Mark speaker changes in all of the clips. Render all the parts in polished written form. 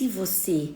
Speaker 1: se você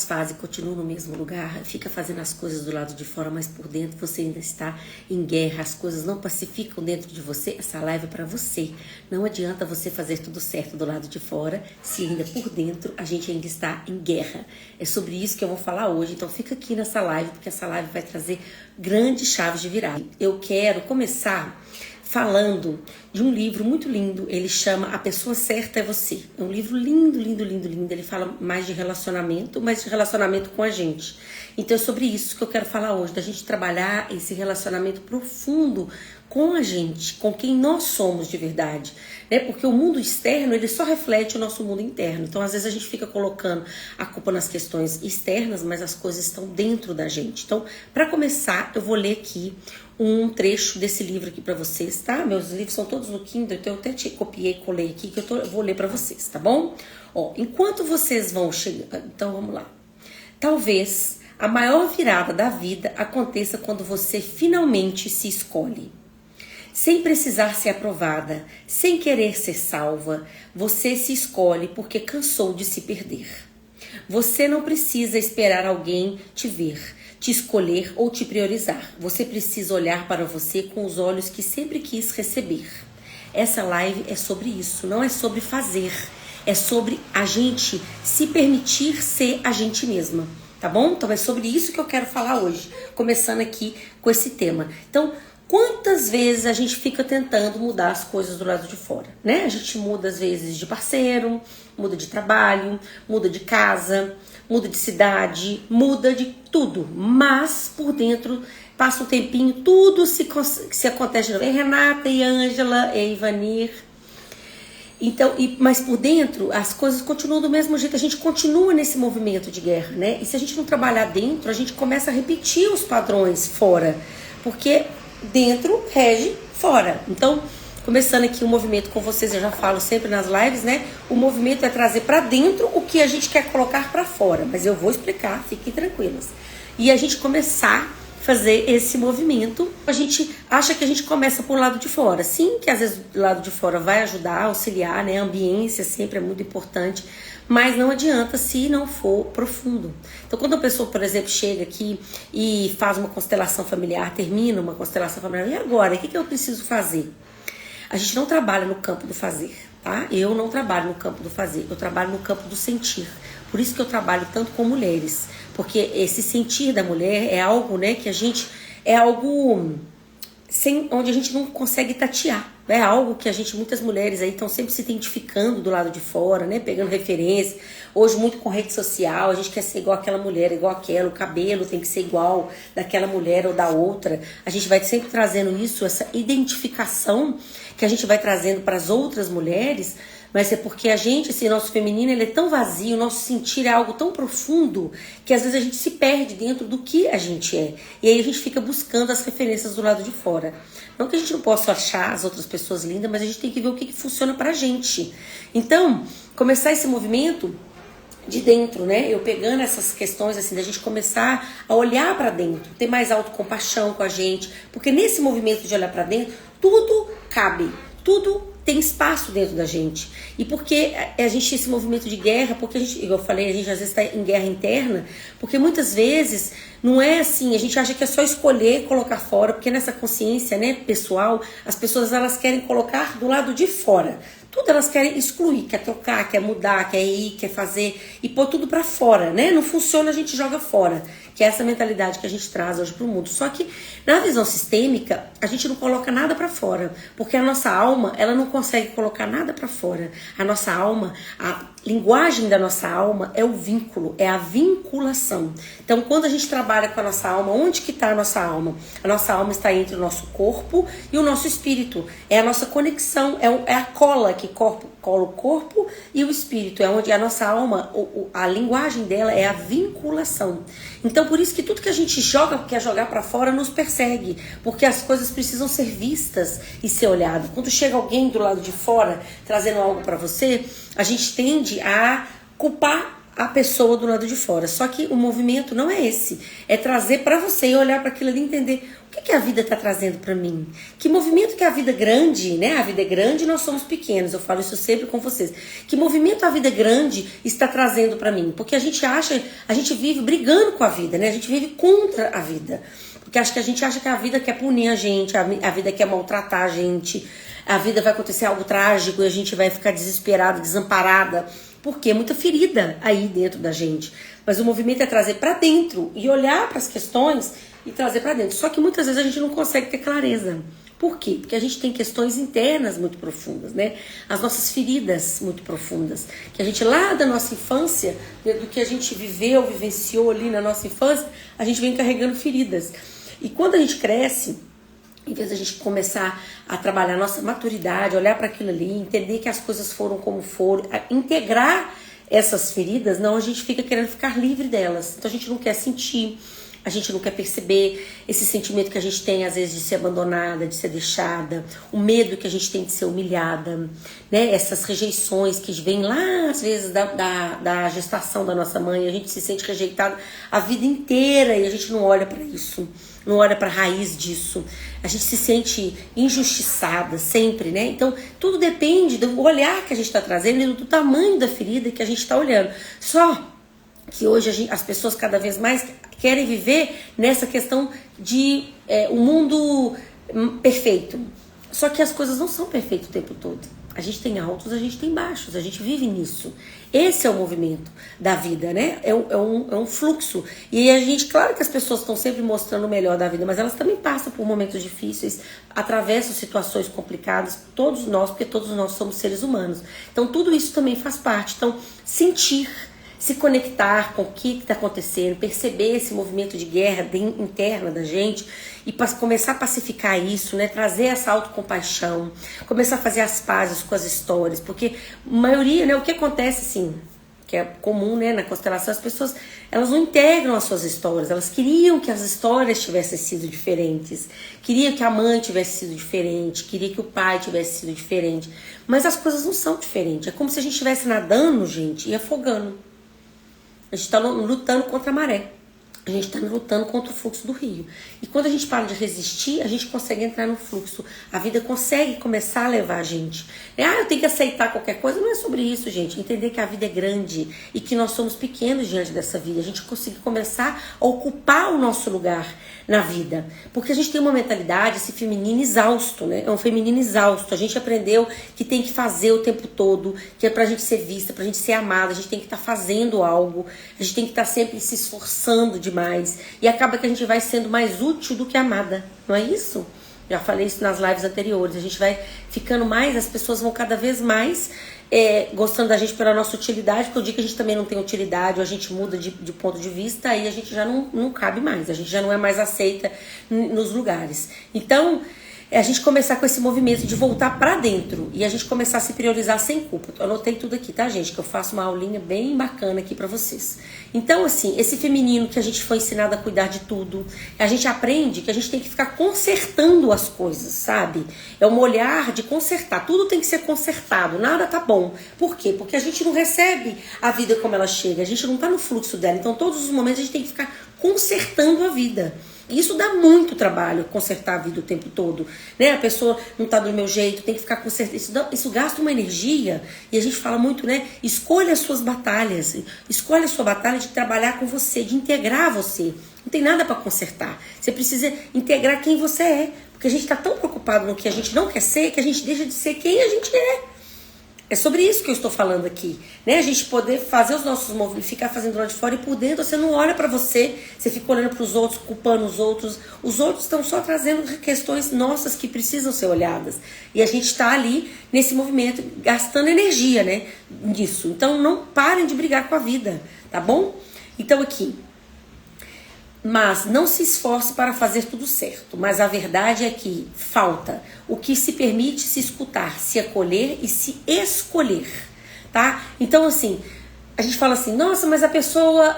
Speaker 1: faz e continua no mesmo lugar, fica fazendo as coisas do lado de fora, mas por dentro você ainda está em guerra, as coisas não pacificam dentro de você, essa live é para você. Não adianta você fazer tudo certo do lado de fora, se ainda por dentro a gente ainda está em guerra. É sobre isso que eu vou falar hoje, então fica aqui nessa live, porque essa live vai trazer grandes chaves de virada. Eu quero começar falando de um livro muito lindo, ele chama A Pessoa Certa é Você. É um livro lindo, lindo, lindo, lindo. Ele fala mais de relacionamento, mas de relacionamento com a gente. Então é sobre isso que eu quero falar hoje, da gente trabalhar esse relacionamento profundo com a gente, com quem nós somos de verdade, né? Porque o mundo externo, ele só reflete o nosso mundo interno. Então às vezes a gente fica colocando a culpa nas questões externas, mas as coisas estão dentro da gente. Então, para começar, eu vou ler aqui um trecho desse livro aqui para vocês, tá? Meus livros são todos no Kindle, então eu até copiei e colei aqui, que eu vou ler para vocês, tá bom? Ó, enquanto vocês vão chegando, então vamos lá. Talvez a maior virada da vida aconteça quando você finalmente se escolhe. Sem precisar ser aprovada, sem querer ser salva, você se escolhe porque cansou de se perder. Você não precisa esperar alguém te ver, te escolher ou te priorizar. Você precisa olhar para você com os olhos que sempre quis receber. Essa live é sobre isso, não é sobre fazer. É sobre a gente se permitir ser a gente mesma, tá bom? Então é sobre isso que eu quero falar hoje, começando aqui com esse tema. Então, quantas vezes a gente fica tentando mudar as coisas do lado de fora, né? A gente muda às vezes de parceiro, muda de trabalho, muda de casa, muda de cidade, muda de tudo, mas por dentro passa um tempinho, tudo se acontece. E Renata, e Ângela, e Ivanir. Então, mas por dentro as coisas continuam do mesmo jeito, a gente continua nesse movimento de guerra, né? E se a gente não trabalhar dentro, a gente começa a repetir os padrões fora, porque dentro rege fora. Então, começando aqui o movimento com vocês, eu já falo sempre nas lives, né? O movimento é trazer para dentro o que a gente quer colocar para fora, mas eu vou explicar, fiquem tranquilas. E a gente começar a fazer esse movimento, a gente acha que a gente começa por lado de fora. Sim, que às vezes do lado de fora vai ajudar, auxiliar, né? A ambiência sempre é muito importante, mas não adianta se não for profundo. Então, quando a pessoa, por exemplo, chega aqui e faz uma constelação familiar, termina uma constelação familiar, e agora? O que eu preciso fazer? A gente não trabalha no campo do fazer, tá? Eu não trabalho no campo do fazer, eu trabalho no campo do sentir. Por isso que eu trabalho tanto com mulheres, porque esse sentir da mulher é algo, né, que a gente, é algo onde a gente não consegue tatear. É algo que a gente, muitas mulheres aí estão sempre se identificando do lado de fora, né? Pegando referência. Hoje muito com rede social, a gente quer ser igual aquela mulher, igual aquela, o cabelo tem que ser igual daquela mulher ou da outra. A gente vai sempre trazendo isso, essa identificação que a gente vai trazendo para as outras mulheres, mas é porque a gente, esse nosso feminino, ele é tão vazio, o nosso sentir é algo tão profundo, que às vezes a gente se perde dentro do que a gente é. E aí a gente fica buscando as referências do lado de fora. Não que a gente não possa achar as outras pessoas lindas, mas a gente tem que ver o que funciona pra gente. Então, começar esse movimento de dentro, né? Eu pegando essas questões assim, da gente começar a olhar pra dentro, ter mais autocompaixão com a gente, porque nesse movimento de olhar pra dentro, tudo cabe, tudo tem espaço dentro da gente. E porque a gente, esse movimento de guerra, porque a gente, igual eu falei, a gente às vezes está em guerra interna, porque muitas vezes não é assim, a gente acha que é só escolher colocar fora, porque nessa consciência, né, pessoal, as pessoas elas querem colocar do lado de fora. Tudo elas querem excluir, quer trocar, quer mudar, quer ir, quer fazer e pôr tudo pra fora, né? Não funciona, a gente joga fora, que é essa mentalidade que a gente traz hoje pro mundo. Só que na visão sistêmica, a gente não coloca nada pra fora, porque a nossa alma, ela não consegue colocar nada pra fora. A nossa alma, a linguagem da nossa alma é o vínculo, é a vinculação. Então, quando a gente trabalha com a nossa alma, onde que está a nossa alma? A nossa alma está entre o nosso corpo e o nosso espírito. É a nossa conexão, é a cola que cola o corpo e o espírito. É onde a nossa alma, a linguagem dela é a vinculação. Então, por isso que tudo que a gente quer jogar para fora, nos persegue. Porque as coisas precisam ser vistas e ser olhadas. Quando chega alguém do lado de fora, trazendo algo para você, a gente tende a culpar a pessoa do lado de fora. Só que o movimento não é esse. É trazer para você e olhar para aquilo ali e entender o que a vida está trazendo para mim. Que movimento que a vida grande, né? A vida é grande e nós somos pequenos. Eu falo isso sempre com vocês. Que movimento a vida grande está trazendo para mim? Porque a gente vive brigando com a vida, né? A gente vive contra a vida. Porque acho que a gente acha que a vida quer punir a gente, a vida quer maltratar a gente, a vida vai acontecer algo trágico e a gente vai ficar desesperada, desamparada. Porque é muita ferida aí dentro da gente. Mas o movimento é trazer para dentro e olhar para as questões e trazer para dentro. Só que muitas vezes a gente não consegue ter clareza. Por quê? Porque a gente tem questões internas muito profundas, né? As nossas feridas muito profundas. Que a gente lá da nossa infância, do que a gente viveu, vivenciou ali na nossa infância, a gente vem carregando feridas. E quando a gente cresce, em vez de a gente começar a trabalhar a nossa maturidade, olhar para aquilo ali, entender que as coisas foram como foram, integrar essas feridas, não, a gente fica querendo ficar livre delas. Então a gente não quer sentir, a gente não quer perceber esse sentimento que a gente tem às vezes de ser abandonada, de ser deixada, o medo que a gente tem de ser humilhada, né? Essas rejeições que vêm lá às vezes da gestação da nossa mãe, a gente se sente rejeitado a vida inteira e a gente não olha para isso. Não olha para a raiz disso. A gente se sente injustiçada sempre, né? Então, tudo depende do olhar que a gente está trazendo e do tamanho da ferida que a gente está olhando. Só que hoje as pessoas cada vez mais querem viver nessa questão de o mundo perfeito. Só que as coisas não são perfeitas o tempo todo. A gente tem altos, a gente tem baixos, a gente vive nisso. Esse é o movimento da vida, né? É um fluxo. E a gente, claro que as pessoas estão sempre mostrando o melhor da vida, mas elas também passam por momentos difíceis, atravessam situações complicadas, todos nós, porque todos nós somos seres humanos. Então tudo isso também faz parte. Então, sentir, se conectar com o que está acontecendo, perceber esse movimento de guerra interna da gente e começar a pacificar isso, né? Trazer essa autocompaixão, começar a fazer as pazes com as histórias, porque a maioria, né? O que acontece assim, que é comum, né? Na constelação, as pessoas elas não integram as suas histórias, elas queriam que as histórias tivessem sido diferentes, queriam que a mãe tivesse sido diferente, queria que o pai tivesse sido diferente, mas as coisas não são diferentes, é como se a gente estivesse nadando, gente, e afogando. A gente está lutando contra a maré. A gente está lutando contra o fluxo do rio. E quando a gente para de resistir, a gente consegue entrar no fluxo. A vida consegue começar a levar a gente. Eu tenho que aceitar qualquer coisa. Não é sobre isso, gente. Entender que a vida é grande e que nós somos pequenos diante dessa vida. A gente consegue começar a ocupar o nosso lugar na vida. Porque a gente tem uma mentalidade, esse feminino exausto, né? É um feminino exausto. A gente aprendeu que tem que fazer o tempo todo, que é pra gente ser vista, pra gente ser amada. A gente tem que estar fazendo algo. A gente tem que estar sempre se esforçando demais. E acaba que a gente vai sendo mais útil do que amada. Não é isso? Já falei isso nas lives anteriores. A gente vai ficando mais, as pessoas vão cada vez mais gostando da gente pela nossa utilidade, porque o dia que a gente também não tem utilidade, ou a gente muda de ponto de vista, aí a gente já não cabe mais, a gente já não é mais aceita nos lugares. Então, a gente começar com esse movimento de voltar pra dentro e a gente começar a se priorizar sem culpa. Eu anotei tudo aqui, tá, gente? Que eu faço uma aulinha bem bacana aqui pra vocês. Então, assim, esse feminino que a gente foi ensinado a cuidar de tudo, a gente aprende que a gente tem que ficar consertando as coisas, sabe? É um olhar de consertar. Tudo tem que ser consertado, nada tá bom. Por quê? Porque a gente não recebe a vida como ela chega, a gente não tá no fluxo dela. Então, todos os momentos a gente tem que ficar consertando a vida. Isso dá muito trabalho, consertar a vida o tempo todo, né? A pessoa não tá do meu jeito, tem que ficar consertando. Isso gasta uma energia e a gente fala muito, né? Escolha as suas batalhas, escolha a sua batalha de trabalhar com você, de integrar você. Não tem nada para consertar. Você precisa integrar quem você é, porque a gente tá tão preocupado no que a gente não quer ser que a gente deixa de ser quem a gente é. É sobre isso que eu estou falando aqui, né? A gente poder fazer os nossos movimentos, ficar fazendo lá de fora e por dentro você não olha pra você, você fica olhando para os outros, culpando os outros. Os outros estão só trazendo questões nossas que precisam ser olhadas. E a gente está ali nesse movimento, gastando energia, né? Disso. Então não parem de brigar com a vida, tá bom? Então aqui. Mas não se esforce para fazer tudo certo. Mas a verdade é que falta o que se permite se escutar, se acolher e se escolher, tá? Então, assim, a gente fala assim, nossa, mas a pessoa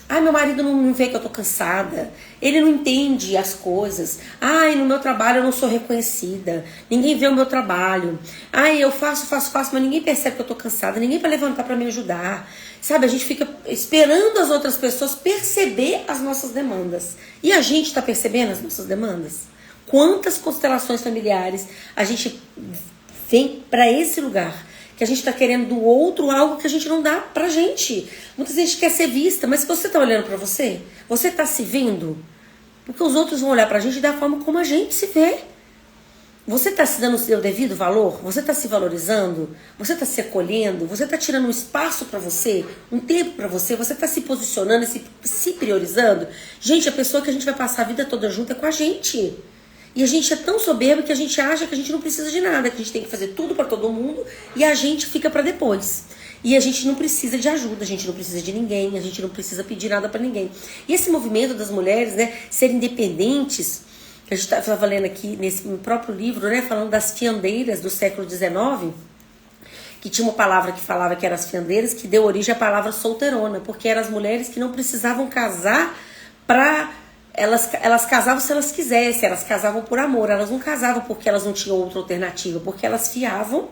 Speaker 1: Ai, meu marido não vê que eu tô cansada. Ele não entende as coisas. Ai, no meu trabalho eu não sou reconhecida. Ninguém vê o meu trabalho. Ai, eu faço, mas ninguém percebe que eu tô cansada. Ninguém vai levantar pra me ajudar. Sabe, a gente fica esperando as outras pessoas perceber as nossas demandas. E a gente tá percebendo as nossas demandas? Quantas constelações familiares a gente vem pra esse lugar? Que a gente está querendo do outro algo que a gente não dá pra gente. Muitas vezes a gente quer ser vista, mas se você tá olhando pra você, você tá se vendo? Porque os outros vão olhar pra gente da forma como a gente se vê. Você tá se dando o seu devido valor? Você tá se valorizando? Você tá se acolhendo? Você tá tirando um espaço pra você? Um tempo pra você? Você tá se posicionando e se priorizando? Gente, a pessoa que a gente vai passar a vida toda junto é com a gente. E a gente é tão soberbo que a gente acha que a gente não precisa de nada, que a gente tem que fazer tudo pra todo mundo e a gente fica pra depois. E a gente não precisa de ajuda, a gente não precisa de ninguém, a gente não precisa pedir nada pra ninguém. E esse movimento das mulheres, né, serem independentes, que a gente estava lendo aqui nesse próprio livro, né, falando das fiandeiras do século XIX, que tinha uma palavra que falava que eram as fiandeiras, que deu origem à palavra solteirona, porque eram as mulheres que não precisavam casar pra... Elas casavam se elas quisessem, elas casavam por amor, elas não casavam porque elas não tinham outra alternativa, porque elas fiavam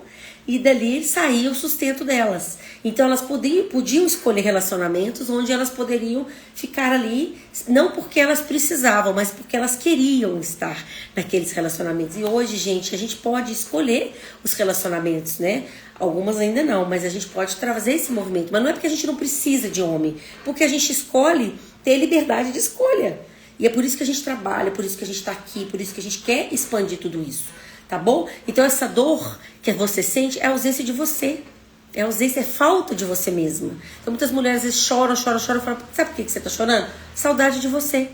Speaker 1: e dali saía o sustento delas. Então elas podiam escolher relacionamentos onde elas poderiam ficar ali, não porque elas precisavam, mas porque elas queriam estar naqueles relacionamentos. E hoje, gente, a gente pode escolher os relacionamentos, né? Algumas ainda não, mas a gente pode trazer esse movimento. Mas não é porque a gente não precisa de homem, porque a gente escolhe ter liberdade de escolha. E é por isso que a gente trabalha, por isso que a gente está aqui, por isso que a gente quer expandir tudo isso, tá bom? Então essa dor que você sente é a ausência de você, é a ausência, é falta de você mesma. Então muitas mulheres às vezes choram, falam, sabe por que você está chorando? Saudade de você.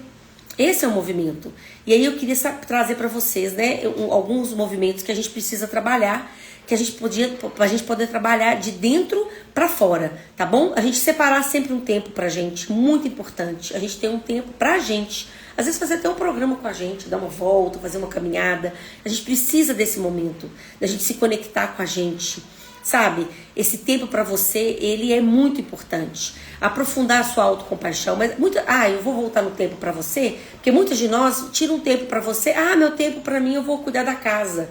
Speaker 1: Esse é o movimento. E aí eu queria trazer para vocês, né, alguns movimentos que a gente precisa trabalhar, que a gente poder trabalhar de dentro para fora, tá bom? A gente separar sempre um tempo pra gente, muito importante. A gente ter um tempo pra gente. Às vezes fazer até um programa com a gente, dar uma volta, fazer uma caminhada. A gente precisa desse momento, da gente se conectar com a gente, sabe? Esse tempo pra você, ele é muito importante. Aprofundar a sua autocompaixão. Mas eu vou voltar no tempo pra você, porque muitas de nós tiram um tempo pra você. Meu tempo pra mim, eu vou cuidar da casa.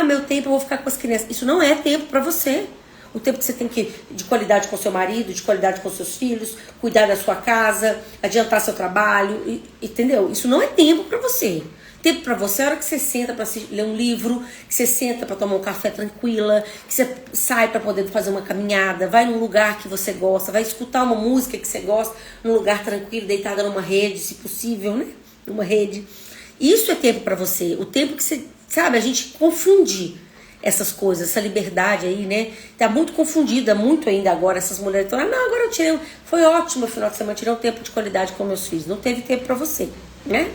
Speaker 1: Meu tempo eu vou ficar com as crianças. Isso não é tempo pra você. O tempo que você tem que de qualidade com seu marido, de qualidade com seus filhos, cuidar da sua casa, adiantar seu trabalho, entendeu? Isso não é tempo pra você. Tempo pra você é a hora que você senta pra ler um livro, que você senta pra tomar um café tranquila, que você sai pra poder fazer uma caminhada, vai num lugar que você gosta, vai escutar uma música que você gosta, num lugar tranquilo, deitada numa rede, se possível, né? Numa rede. Isso é tempo pra você. O tempo que você, sabe, a gente confunde essas coisas, essa liberdade aí, né? Tá muito confundida, muito ainda agora, essas mulheres estão, agora eu tirei, foi ótimo o final de semana, tirei um tempo de qualidade com meus filhos. Não teve tempo pra você, né?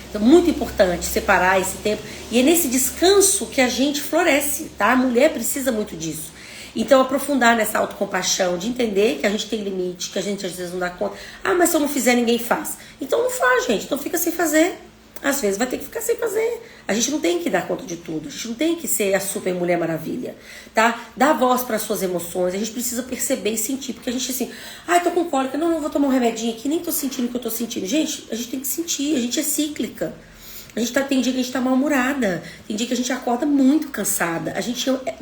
Speaker 1: Então, muito importante separar esse tempo. E é nesse descanso que a gente floresce, tá? A mulher precisa muito disso. Então, aprofundar nessa autocompaixão, de entender que a gente tem limite, que a gente às vezes não dá conta. Mas se eu não fizer, ninguém faz. Então, não faz, gente. Então, fica sem fazer. Às vezes vai ter que ficar sem fazer. A gente não tem que dar conta de tudo. A gente não tem que ser a super mulher maravilha, tá? Dá voz para as suas emoções. A gente precisa perceber e sentir. Porque a gente assim, tô com cólica. Não, vou tomar um remedinho aqui. Nem tô sentindo o que eu tô sentindo. Gente, a gente tem que sentir. A gente é cíclica. Tem dia que a gente tá mal-humorada, tem dia que a gente acorda muito cansada.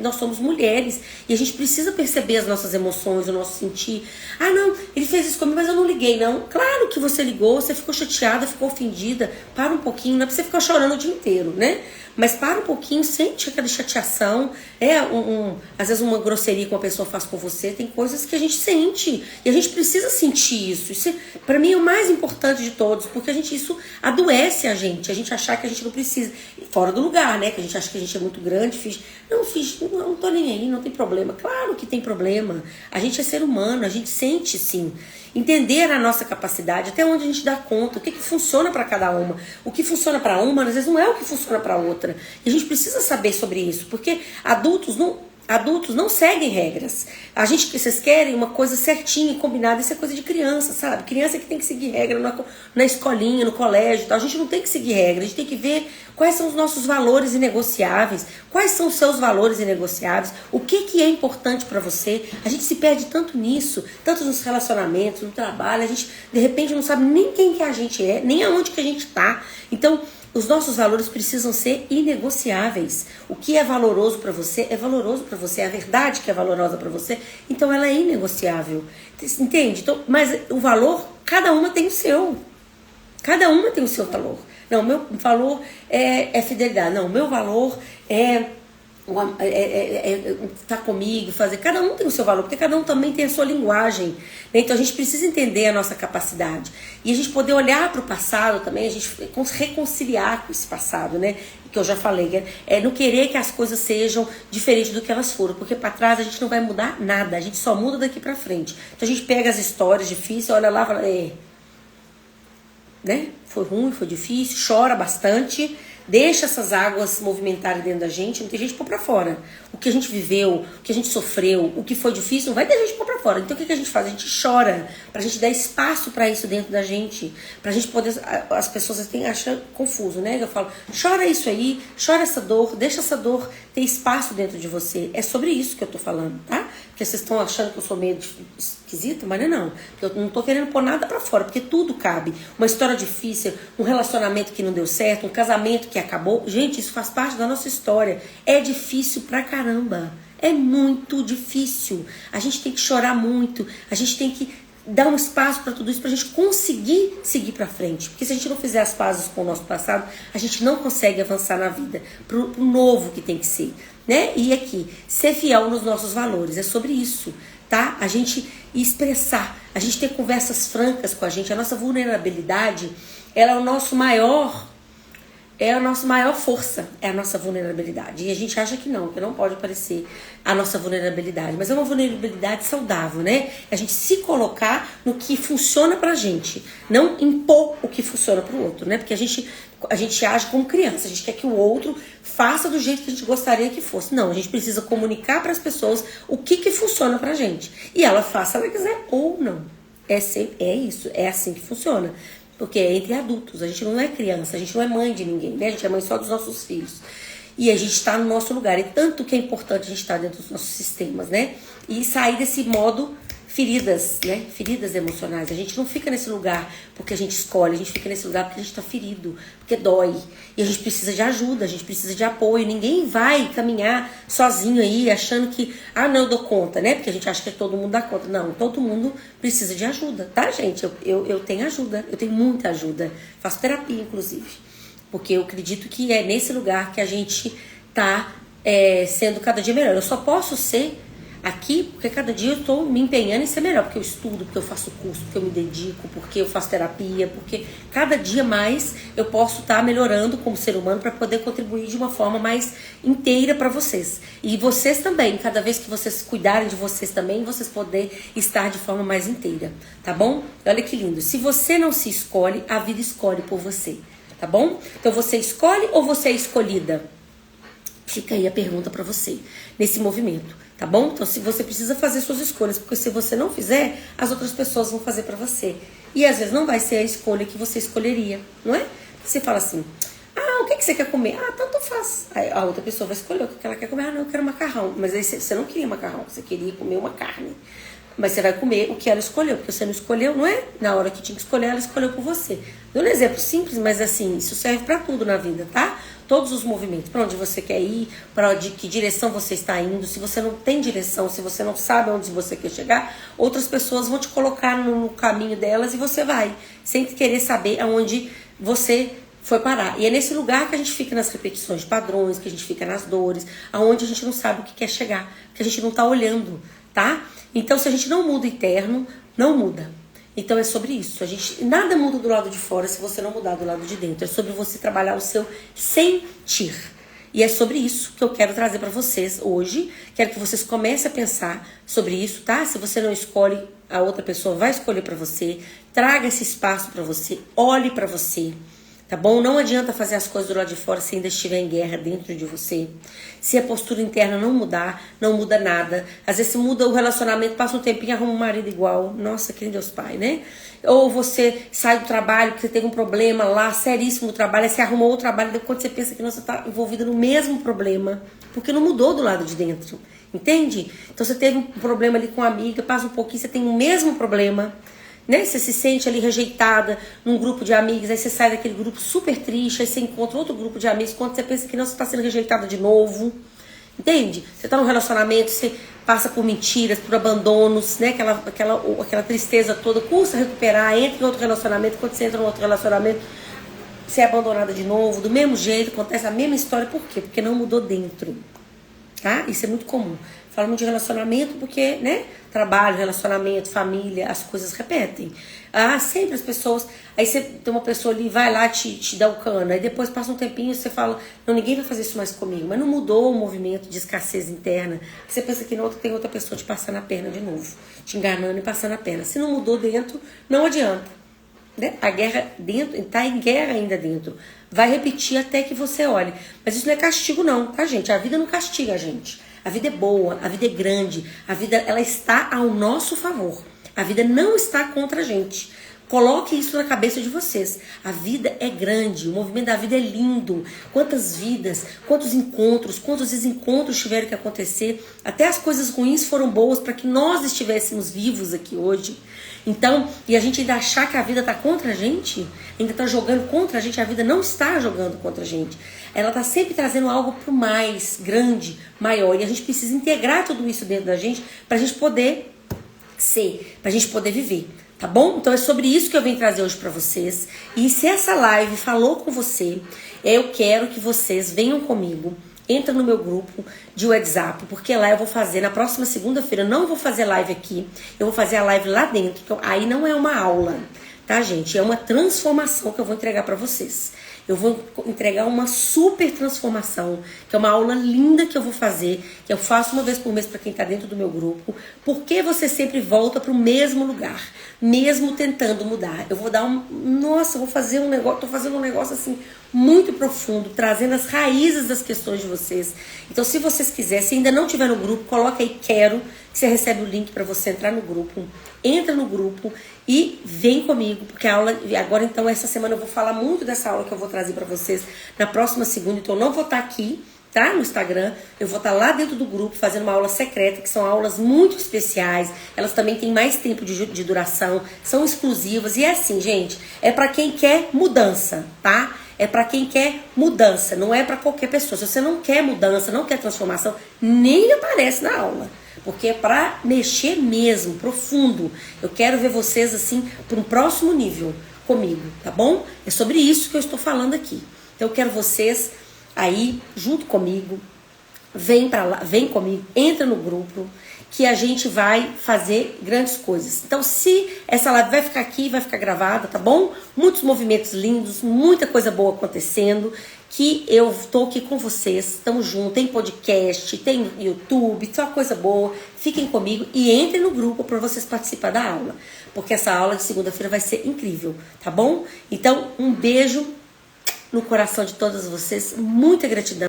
Speaker 1: Nós somos mulheres e a gente precisa perceber as nossas emoções, o nosso sentir. Não, ele fez isso comigo, mas eu não liguei, não. Claro que você ligou, você ficou chateada, ficou ofendida. Para um pouquinho, não é pra você ficar chorando o dia inteiro, né? Mas para um pouquinho, sente aquela chateação. Às vezes uma grosseria que uma pessoa faz com você, tem coisas que a gente sente. E a gente precisa sentir isso. Isso para mim é o mais importante de todos, porque isso adoece a gente achar que a gente não precisa. Fora do lugar, né? Que a gente acha que a gente é muito grande, não tô nem aí, não tem problema. Claro que tem problema. A gente é ser humano, a gente sente sim. Entender a nossa capacidade, até onde a gente dá conta, o que funciona para cada uma. O que funciona para uma, às vezes não é o que funciona para outra. E a gente precisa saber sobre isso, porque adultos não... Adultos não seguem regras. A gente, vocês querem uma coisa certinha, combinada, isso é coisa de criança, sabe? Criança que tem que seguir regra na escolinha, no colégio, tal. A gente não tem que seguir regra, a gente tem que ver quais são os nossos valores inegociáveis, quais são os seus valores inegociáveis, o que é importante para você. A gente se perde tanto nisso, tanto nos relacionamentos, no trabalho, a gente de repente não sabe nem quem que a gente é, nem aonde que a gente tá. Então, os nossos valores precisam ser inegociáveis. O que é valoroso para você é valoroso para você. A verdade que é valorosa para você, então ela é inegociável. Entende? Então, mas o valor, cada uma tem o seu. Cada uma tem o seu valor. Não, meu valor é fidelidade. Não, meu valor é estar comigo, fazer. Cada um tem o seu valor, porque cada um também tem a sua linguagem, né? Então a gente precisa entender a nossa capacidade e a gente poder olhar para o passado também, a gente reconciliar com esse passado, né? Que eu já falei, não querer que as coisas sejam diferentes do que elas foram, porque para trás a gente não vai mudar nada, a gente só muda daqui para frente. Então a gente pega as histórias difíceis, olha lá e fala, né? Foi ruim, foi difícil, chora bastante. Deixa essas águas movimentarem dentro da gente, não tem gente pôr pra fora. O que a gente viveu, o que a gente sofreu, o que foi difícil, não vai ter gente pôr pra fora. Então o que a gente faz? A gente chora, pra gente dar espaço pra isso dentro da gente, pra gente poder. As pessoas acham confuso, né? Eu falo, chora isso aí, chora essa dor, deixa essa dor ter espaço dentro de você. É sobre isso que eu tô falando, tá? Porque vocês estão achando que eu sou meio esquisita, mas não. Eu não tô querendo pôr nada pra fora, porque tudo cabe. Uma história difícil, um relacionamento que não deu certo, um casamento que acabou. Gente, isso faz parte da nossa história. É difícil pra caramba. É muito difícil. A gente tem que chorar muito. A gente tem que dar um espaço para tudo isso, pra gente conseguir seguir pra frente. Porque se a gente não fizer as pazes com o nosso passado, a gente não consegue avançar na vida pro novo que tem que ser, né? E aqui, ser fiel nos nossos valores. É sobre isso, tá? A gente expressar, a gente ter conversas francas com a gente. A nossa vulnerabilidade, ela é o nosso maior... É a nossa maior força, é a nossa vulnerabilidade. E a gente acha que não pode aparecer a nossa vulnerabilidade. Mas é uma vulnerabilidade saudável, né? A gente se colocar no que funciona pra gente. Não impor o que funciona pro outro, né? Porque a gente age como criança. A gente quer que o outro faça do jeito que a gente gostaria que fosse. Não, a gente precisa comunicar para as pessoas o que funciona pra gente. E ela faça se ela quiser ou não. É isso, é assim que funciona. Porque é entre adultos, a gente não é criança, a gente não é mãe de ninguém, né? A gente é mãe só dos nossos filhos. E a gente está no nosso lugar. E tanto que é importante a gente estar dentro dos nossos sistemas, né? E sair desse modo feridas, né? Feridas emocionais. A gente não fica nesse lugar porque a gente escolhe, a gente fica nesse lugar porque a gente está ferido, porque dói. E a gente precisa de ajuda, a gente precisa de apoio. Ninguém vai caminhar sozinho aí achando que, não, eu dou conta, né? Porque a gente acha que todo mundo dá conta. Não, todo mundo precisa de ajuda, tá, gente? Eu tenho ajuda, eu tenho muita ajuda. Faço terapia, inclusive. Porque eu acredito que é nesse lugar que a gente tá sendo cada dia melhor. Eu só posso ser aqui porque cada dia eu estou me empenhando em ser melhor. Porque eu estudo, porque eu faço curso, porque eu me dedico, porque eu faço terapia, porque cada dia mais eu posso estar melhorando como ser humano para poder contribuir de uma forma mais inteira para vocês. E vocês também, cada vez que vocês cuidarem de vocês também, vocês poderem estar de forma mais inteira, tá bom? Olha que lindo. Se você não se escolhe, a vida escolhe por você. Tá bom? Então você escolhe ou você é escolhida? Fica aí a pergunta pra você, nesse movimento, tá bom? Então se você precisa fazer suas escolhas, porque se você não fizer, as outras pessoas vão fazer pra você. E às vezes não vai ser a escolha que você escolheria, não é? Você fala assim, o que você quer comer? Tanto faz. Aí a outra pessoa vai escolher o que ela quer comer. Não, eu quero macarrão. Mas aí você não queria macarrão, você queria comer uma carne. Mas você vai comer o que ela escolheu, porque você não escolheu, não é? Na hora que tinha que escolher, ela escolheu por você. Dou um exemplo simples, mas assim, isso serve pra tudo na vida, tá? Todos os movimentos, pra onde você quer ir, pra que direção você está indo. Se você não tem direção, se você não sabe onde você quer chegar, outras pessoas vão te colocar no caminho delas e você vai, sem querer saber aonde você foi parar. E é nesse lugar que a gente fica nas repetições de padrões, que a gente fica nas dores, aonde a gente não sabe o que quer chegar, que a gente não tá olhando, tá? Então, se a gente não muda o interno, não muda. Então, é sobre isso. Nada muda do lado de fora se você não mudar do lado de dentro. É sobre você trabalhar o seu sentir. E é sobre isso que eu quero trazer para vocês hoje. Quero que vocês comecem a pensar sobre isso, tá? Se você não escolhe, a outra pessoa vai escolher para você. Traga esse espaço para você. Olhe para você. Tá bom? Não adianta fazer as coisas do lado de fora se ainda estiver em guerra dentro de você. Se a postura interna não mudar, não muda nada. Às vezes muda o relacionamento, passa um tempinho, arruma um marido igual. Nossa, que Deus Pai, né? Ou você sai do trabalho, porque você teve um problema lá, seríssimo no trabalho, aí você arrumou outro trabalho, depois quando você pensa que não, você está envolvida no mesmo problema, porque não mudou do lado de dentro. Entende? Então você teve um problema ali com uma amiga, passa um pouquinho, você tem o mesmo problema. Né? Você se sente ali rejeitada num grupo de amigos, aí você sai daquele grupo super triste, aí você encontra outro grupo de amigos, quando você pensa que não, você está sendo rejeitada de novo. Entende? Você está num relacionamento, você passa por mentiras, por abandonos, né? Aquela tristeza toda, custa recuperar, entra em outro relacionamento, quando você entra em outro relacionamento, você é abandonada de novo, do mesmo jeito, acontece a mesma história. Por quê? Porque não mudou dentro. Tá? Isso é muito comum. Falamos de relacionamento porque, né? Trabalho, relacionamento, família, as coisas repetem. Sempre as pessoas... Aí você tem uma pessoa ali, vai lá, te dá o cano. Aí depois passa um tempinho e você fala, não, ninguém vai fazer isso mais comigo. Mas não mudou o movimento de escassez interna. Você pensa que tem outra pessoa te passando a perna de novo. Te enganando e passando a perna. Se não mudou dentro, não adianta. Né? A guerra dentro, está em guerra ainda dentro. Vai repetir até que você olhe. Mas isso não é castigo não, tá, gente? A vida não castiga a gente. A vida é boa, a vida é grande, a vida ela está ao nosso favor. A vida não está contra a gente. Coloque isso na cabeça de vocês. A vida é grande, o movimento da vida é lindo. Quantas vidas, quantos encontros, quantos desencontros tiveram que acontecer. Até as coisas ruins foram boas para que nós estivéssemos vivos aqui hoje. Então, e a gente ainda achar que a vida está contra a gente, ainda está jogando contra a gente, a vida não está jogando contra a gente. Ela está sempre trazendo algo para o mais grande, maior. E a gente precisa integrar tudo isso dentro da gente para a gente poder ser, para a gente poder viver. Tá bom? Então é sobre isso que eu venho trazer hoje para vocês. E se essa live falou com você, eu quero que vocês venham comigo. Entra no meu grupo de WhatsApp, porque lá eu vou fazer, na próxima segunda-feira, eu não vou fazer live aqui, eu vou fazer a live lá dentro. Então, aí não é uma aula, tá, gente? É uma transformação que eu vou entregar para vocês. Eu vou entregar uma super transformação, que é uma aula linda que eu vou fazer, que eu faço uma vez por mês para quem está dentro do meu grupo. Por que você sempre volta para o mesmo lugar, mesmo tentando mudar? Eu vou dar Nossa, eu vou fazer um negócio, tô fazendo um negócio assim muito profundo, trazendo as raízes das questões de vocês. Então, se vocês quiserem, se ainda não tiver no grupo, coloca aí quero, que você recebe o link para você entrar no grupo. Entra no grupo e vem comigo, porque a aula agora, então, essa semana eu vou falar muito dessa aula que eu vou trazer para vocês na próxima segunda. Então, eu não vou estar aqui, tá, no Instagram, eu vou estar lá dentro do grupo fazendo uma aula secreta, que são aulas muito especiais. Elas também têm mais tempo de duração, são exclusivas. E é assim, gente, é para quem quer mudança, tá? É para quem quer mudança, não é para qualquer pessoa. Se você não quer mudança, não quer transformação, nem aparece na aula. Porque é para mexer mesmo, profundo. Eu quero ver vocês assim para um próximo nível comigo, tá bom? É sobre isso que eu estou falando aqui. Então eu quero vocês aí junto comigo, vem para lá, vem comigo, entra no grupo, que a gente vai fazer grandes coisas. Então, se essa live vai ficar aqui, vai ficar gravada, tá bom? Muitos movimentos lindos, muita coisa boa acontecendo, que eu tô aqui com vocês, estamos juntos, tem podcast, tem YouTube, só coisa boa. Fiquem comigo e entrem no grupo para vocês participarem da aula, porque essa aula de segunda-feira vai ser incrível, tá bom? Então, um beijo no coração de todas vocês, muita gratidão.